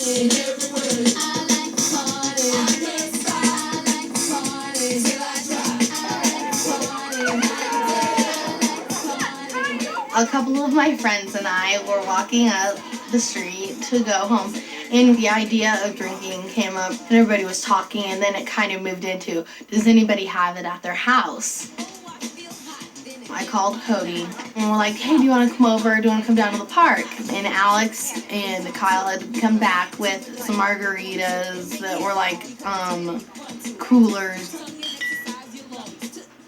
A couple of my friends and I were walking up the street to go home, and the idea of drinking came up, and everybody was talking, and then it kind of moved into, does anybody have it at their house? I called Cody, and we're like, hey, do you want to come over? Do you want to come down to the park? And Alex and Kyle had come back with some margaritas that were like coolers.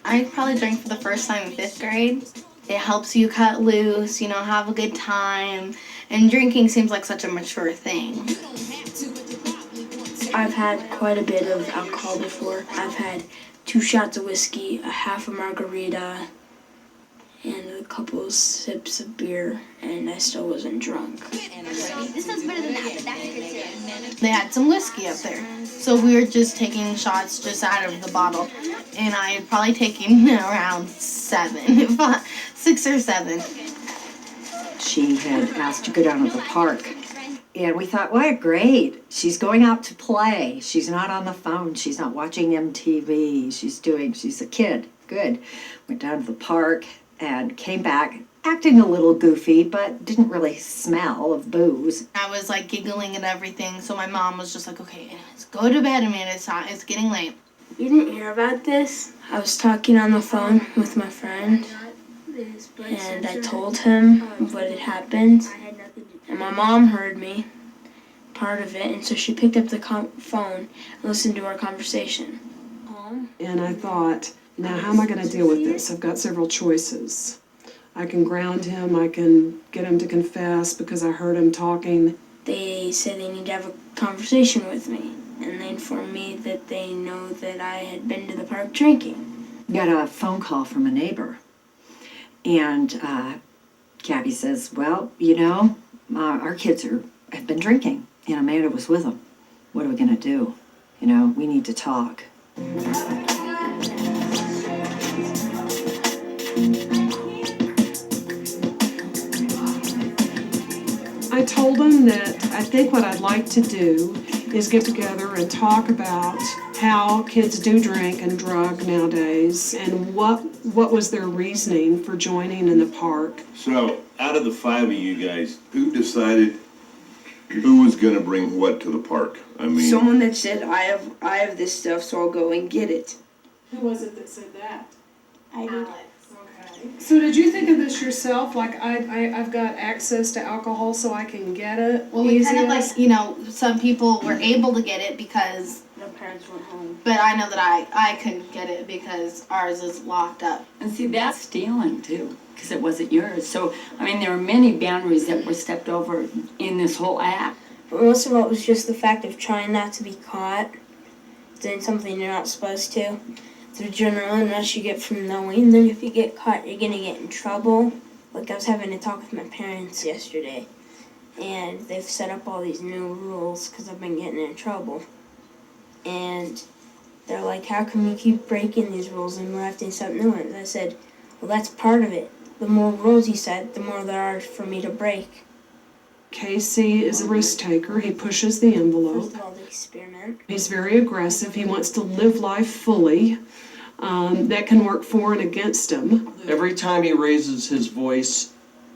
I probably drank for the first time in 5th grade. It helps you cut loose, you know, have a good time. And drinking seems like such a mature thing. I've had quite a bit of alcohol before. I've had 2 shots of whiskey, a half a margarita, and a couple of sips of beer, and I still wasn't drunk. This one's better than that, but that's good too. They had some whiskey up there. So we were just taking shots just out of the bottle. And I had probably taken around 6 or 7. She had asked to go down to the park. And we thought, well, great. She's going out to play. She's not on the phone. She's not watching MTV. She's a kid. Good. Went down to the park and came back acting a little goofy, but didn't really smell of booze. I was like giggling and everything. So my mom was just like, okay, anyways, go to bed, Amanda. It's getting late. You didn't hear about this? I was talking on the phone with my friend, and I told him what had happened, and my mom heard me, part of it, and so she picked up the phone and listened to our conversation. And I thought, now how am I going to deal with this? I've got several choices. I can ground him, I can get him to confess because I heard him talking. They said they need to have a conversation with me, and they informed me that they know that I had been to the park drinking. Got a phone call from a neighbor, and Gabby says, well, you know, our kids have been drinking, and Amanda was with them. What are we going to do? You know, we need to talk. I told him that I think what I'd like to do is get together and talk about how kids do drink and drug nowadays and what was their reasoning for joining in the park. So, out of the 5 of you guys, who decided who was gonna bring what to the park? I mean, Someone that said, I have this stuff, so I'll go and get it. Who was it that said that? I did. Okay. So did you think of this yourself? Like I've got access to alcohol so I can get it? Well, we kind of like, you know, some people were able to get it because Their parents went home. but I know that I couldn't get it because ours is locked up. And see, that's stealing too, because it wasn't yours. So, I mean, there were many boundaries that were stepped over in this whole act. But most of all, it was just the fact of trying not to be caught, doing something you're not supposed to. The adrenaline rush you get from knowing that if you get caught, you're gonna get in trouble. Like I was having a talk with my parents yesterday, and they've set up all these new rules because I've been getting in trouble. And they're like, how come you keep breaking these rules and we're having to set new ones? I said, well, that's part of it. The more rules you set, the more there are for me to break. Casey is a risk taker. He pushes the envelope. First of all, the experiment. He's very aggressive. He wants to live life fully. That can work for and against him. Every time he raises his voice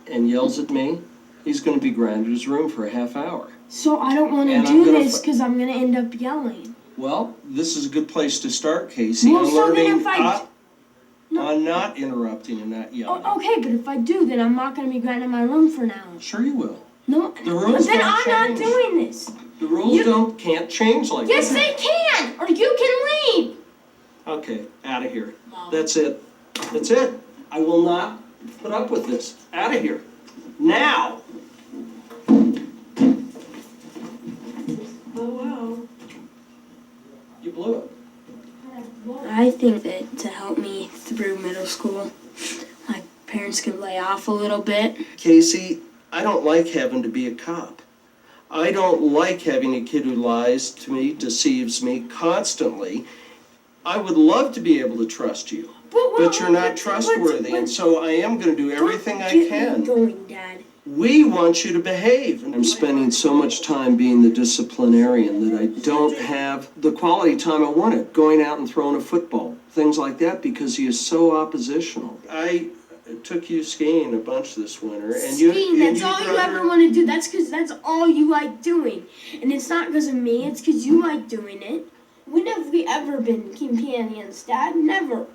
and yells at me, he's going to be grounded in his room for a half hour. So I don't want to And I'm do gonna this because I'm going to end up yelling. Well, this is a good place to start, Casey. Well, on so then learning if I- on not interrupting and not yelling. Oh, okay, but if I do, then I'm not going to be grounded in my room for an hour. Sure you will. No, The rules then don't I'm change. not doing this. The rules can't change like Yes, that. they can, or you can leave. Okay, out of here. That's it. That's it. I will not put up with this. Out of here. Now. Oh, wow. You blew it. I think that to help me through middle school, my parents could lay off a little bit. Casey, I don't like having to be a cop. I don't like having a kid who lies to me, deceives me constantly. I would love to be able to trust you, but you're not trustworthy, and so I am going to do everything I can. Get me going, Dad. We want you to behave. And I'm spending so much time being the disciplinarian that I don't have the quality time I wanted, going out and throwing a football, things like that, because he is so oppositional. I took you skiing a bunch this winter, and Skiing, you that's all you ever want to do. That's because that's all you like doing. And it's not because of me, it's because you like doing it. When have we ever been companions, Dad? Never.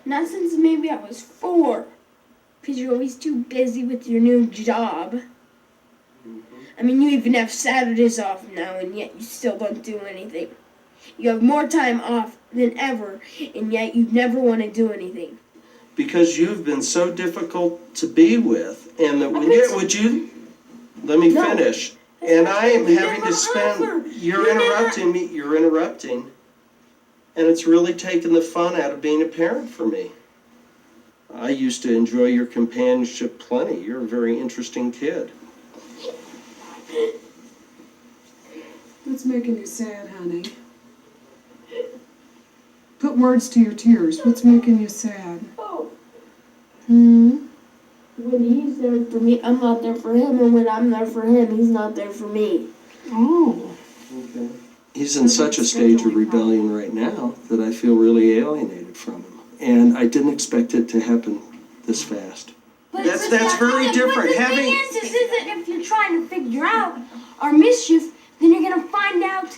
Not since maybe I was 4. Because you're always too busy with your new job. I mean, you even have Saturdays off now, and yet you still don't do anything. You have more time off than ever, and yet you never want to do anything. Because you've been so difficult to be with, and that when you, would you, let me No. finish. And I am You having to never spend, offer. you're You never- interrupting me, you're interrupting. And it's really taken the fun out of being a parent for me. I used to enjoy your companionship plenty. You're a very interesting kid. What's making you sad, honey? Put words to your tears. What's making you sad? Oh, Hmm? when he's there for me, I'm not there for him, and when I'm there for him, he's not there for me. Oh. He's in such a stage of rebellion right now that I feel really alienated from him. And I didn't expect it to happen this fast. That's very different. But the Having thing is that if you're trying to figure out our mischief, then you're gonna find out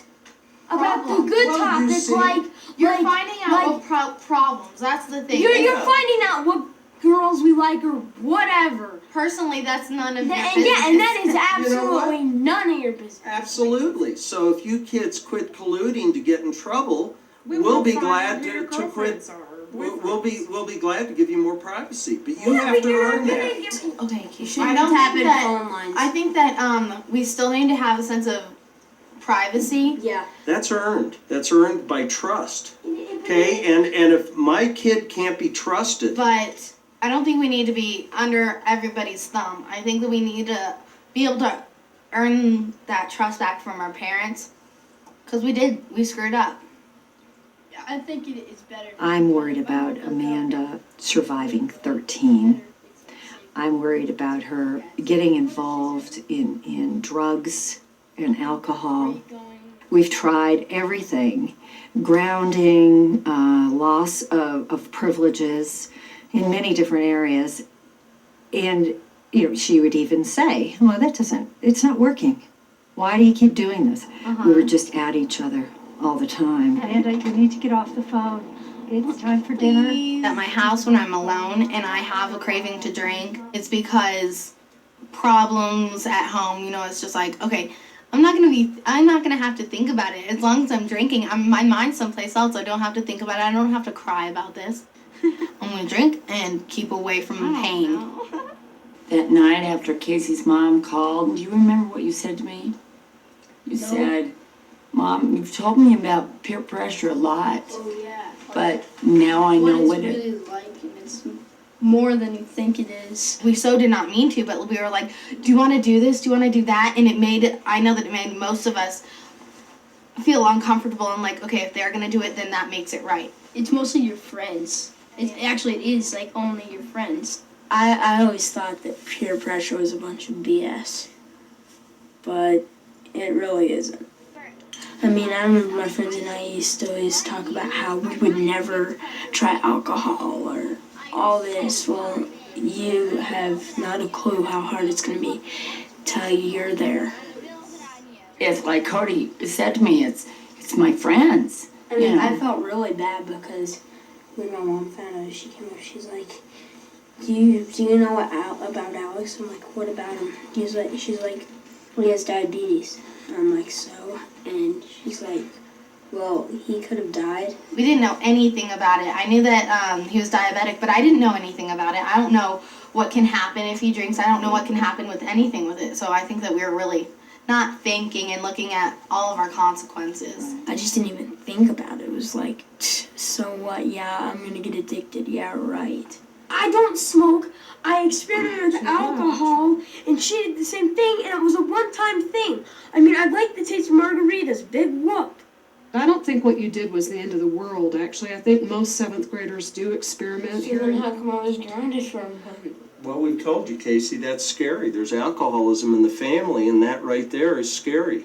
about the good Well, you topics, see- like You're like, finding out like, what problems. That's the thing. You're finding out what girls we like or whatever. Personally, that's none of your And business. yeah, and that is You know what? absolutely none of your business. Absolutely. So if you kids quit colluding to get in trouble, we'll be glad to quit. We'll be glad to give you more privacy, but you have to earn that. Okay, You I shouldn't don't tap think in that. phone lines. I think that we still need to have a sense of privacy. Yeah. That's earned. That's earned by trust. Okay, and if my kid can't be trusted, But I don't think we need to be under everybody's thumb. I think that we need to be able to earn that trust back from our parents. Because we screwed up. I think it is better. I'm worried about Amanda surviving 13. I'm worried about her getting involved in drugs and alcohol. We've tried everything, grounding, loss of privileges in many different areas. And she would even say, well, it's not working. Why do you keep doing this? We were just at each other all the time. Amanda, you need to get off the phone. It's time for dinner. At my house when I'm alone and I have a craving to drink, it's because problems at home, it's just like, okay, I'm not gonna have to think about it. As long as I'm drinking, my mind's someplace else. I don't have to think about it. I don't have to cry about this. I'm gonna drink and keep away from pain. That night after Casey's mom called, do you remember what you said to me? You said, Mom, you've told me about peer pressure a lot, Oh yeah. but now I know what it really like, and it's more than you think it is. We so did not mean to, but we were like, do you want to do this? Do you want to do that? And I know that it made most of us feel uncomfortable and like, okay, if they're going to do it, then that makes it right. It's mostly your friends. It is like only your friends. I always thought that peer pressure was a bunch of BS, but it really isn't. I mean, I remember my friends and I used to always talk about how we would never try alcohol or all this. Well, you have not a clue how hard it's going to be till you're there. It's like Cody said to me, it's my friends. I mean, you know. I felt really bad because when my mom found out, she came up, she's like, do you know about Alex? I'm like, what about him? She's like, well, he has diabetes. And I'm like, so? And she's like, well, he could have died. We didn't know anything about it. I knew that he was diabetic, but I didn't know anything about it. I don't know what can happen if he drinks. I don't know what can happen with anything with it. So I think that we were really not thinking and looking at all of our consequences. I just didn't even think about it. It was like, so what? Yeah, I'm going to get addicted. Yeah, right. I don't smoke. I experimented with alcohol, and she did the same thing, and it was a one-time thing. I mean, I like the taste of margaritas. Big whoop. I don't think what you did was the end of the world, actually. I think most 7th graders do experiment So then here. how come I was grounded for a month? Well, we've told you, Casey, that's scary. There's alcoholism in the family, and that right there is scary.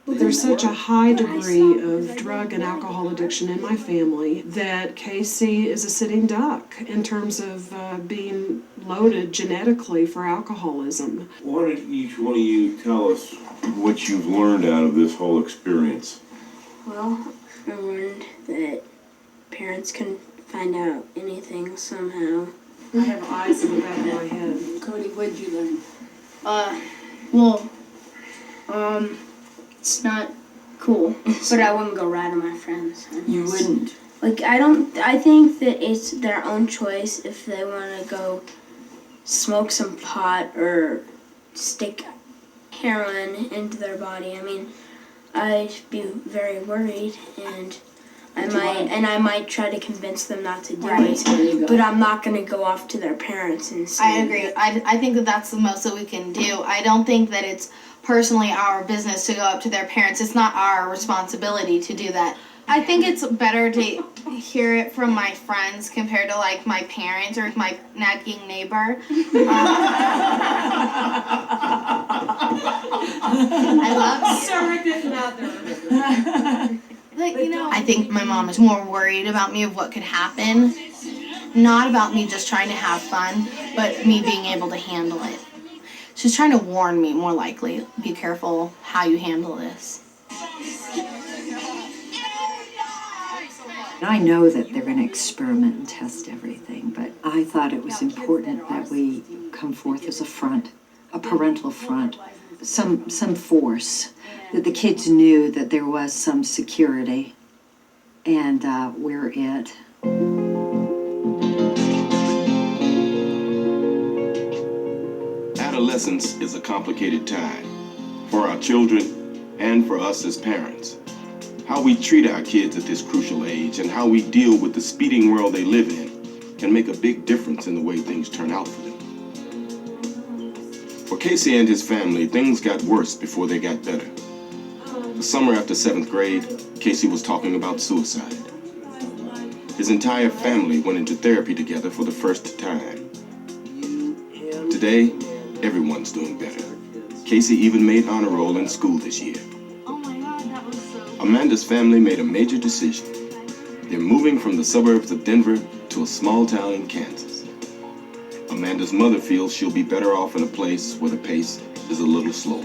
There's such a high degree of drug and alcohol addiction in my family that Casey is a sitting duck in terms of being loaded genetically for alcoholism. Why don't each one of you tell us what you've learned out of this whole experience? Well, I learned that parents can find out anything somehow. I have eyes in the back of my head. Cody, what did you learn? It's not cool, but I wouldn't go ride with my friends. You wouldn't. Like, I think that it's their own choice if they want to go smoke some pot or stick heroin into their body. I mean, I'd be very worried, and I might try to convince them not to do Right, there you it. go. But I'm not going to go off to their parents and say. I agree. I think that that's the most that we can do. I don't think that it's personally our business to go up to their parents. It's not our responsibility to do that. I think it's better to hear it from my friends compared to like my parents or my nagging neighbor. I love Surrogate mother. like, you know, I think my mom is more worried about me of what could happen, not about me just trying to have fun, but me being able to handle it. She's trying to warn me, more likely, be careful how you handle this. I know that they're going to experiment and test everything, but I thought it was important that we come forth as a front, a parental front, some force, that the kids knew that there was some security, and we're it. Adolescence is a complicated time for our children and for us as parents. How we treat our kids at this crucial age and how we deal with the speeding world they live in can make a big difference in the way things turn out for them. For Casey and his family, things got worse before they got better. The summer after 7th grade, Casey was talking about suicide. His entire family went into therapy together for the first time. Today, everyone's doing better. Casey even made honor roll in school this year. Amanda's family made a major decision. They're moving from the suburbs of Denver to a small town in Kansas. Amanda's mother feels she'll be better off in a place where the pace is a little slower.